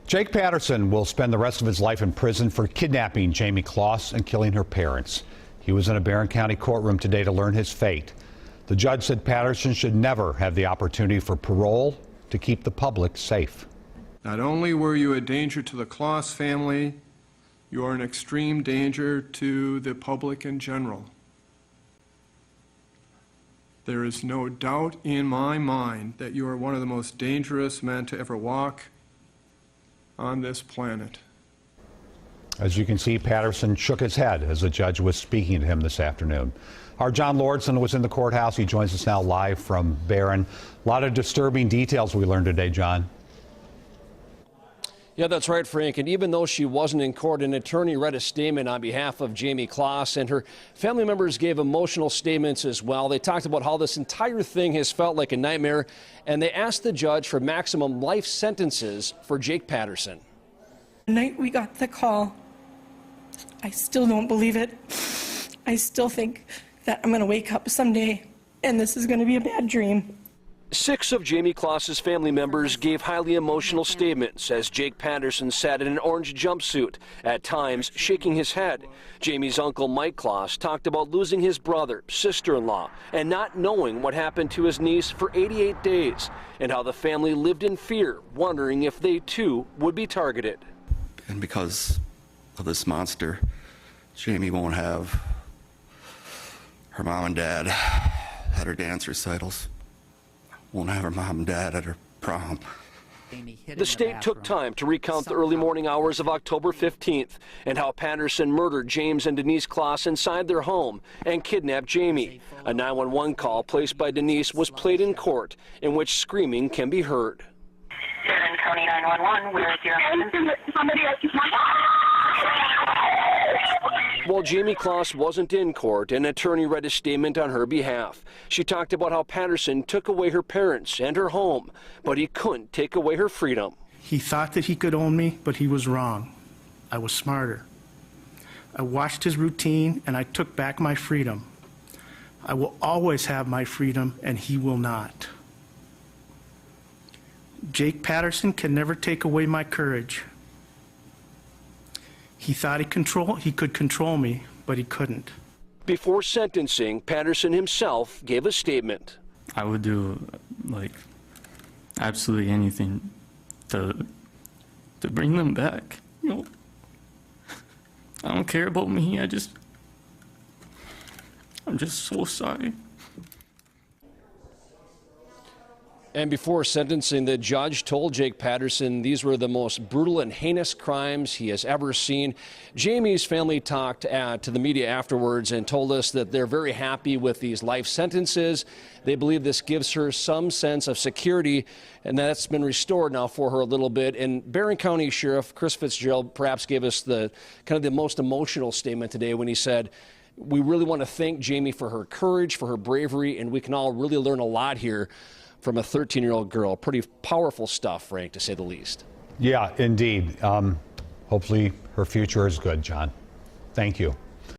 Jake Patterson will spend the rest of his life in prison for kidnapping Jayme Closs and killing her parents. He was in a Barron County courtroom today to learn his fate. The judge said Patterson should never have the opportunity for parole to keep the public safe. Not only were you a danger to the Closs family, you are an extreme danger to the public in general. There is no doubt in my mind that you are one of the most dangerous men to ever walk on this planet. As you can see, Patterson shook his head as the judge was speaking to him this afternoon. Our John Lauritsen was in the courthouse. He joins us now live from Barron. A lot of disturbing details we learned today, John. Yeah, that's right, Frank. And even though she wasn't in court, an attorney read a statement on behalf of Jayme Closs, and her family members gave emotional statements as well. They talked about how this entire thing has felt like a nightmare, and they asked the judge for maximum life sentences for Jake Patterson. The night we got the call, I still don't believe it. I still think that I'm going to wake up someday, and this is going to be a bad dream. 6 of Jayme Closs's family members gave highly emotional statements as Jake Patterson sat in an orange jumpsuit, at times shaking his head. Jayme's uncle Mike Closs talked about losing his brother, sister-in-law, and not knowing what happened to his niece for 88 days, and how the family lived in fear, wondering if they too would be targeted. And because of this monster, Jayme won't have her mom and dad at her dance recitals. Won't have her mom and dad at her prom. The state took time to recount the early morning hours of October 15th and how Patterson murdered James and Denise Closs inside their home and kidnapped Jayme. A 911 call placed by Denise was played in court, in which screaming can be heard. Barron County 911, where's your husband? While Jayme Closs wasn't in court, an attorney read a statement on her behalf. She talked about how Patterson took away her parents and her home, but he couldn't take away her freedom. He thought that he could own me, but he was wrong. I was smarter. I watched his routine, and I took back my freedom. I will always have my freedom, and he will not. Jake Patterson can never take away my courage. He thought he could control me, but he couldn't. Before sentencing, Patterson himself gave a statement. I would do, absolutely anything to bring them back. You know, I don't care about me. I'm just so sorry. And before sentencing, the judge told Jake Patterson these were the most brutal and heinous crimes he has ever seen. Jayme's family talked to the media afterwards and told us that they're very happy with these life sentences. They believe this gives her some sense of security, and that's been restored now for her a little bit. And Barron County Sheriff Chris Fitzgerald perhaps gave us the most emotional statement today when he said, "We really want to thank Jayme for her courage, for her bravery, and we can all really learn a lot here from a 13-year-old girl." Pretty powerful stuff, Frank, to say the least. Yeah, indeed. Hopefully her future is good, John. Thank you.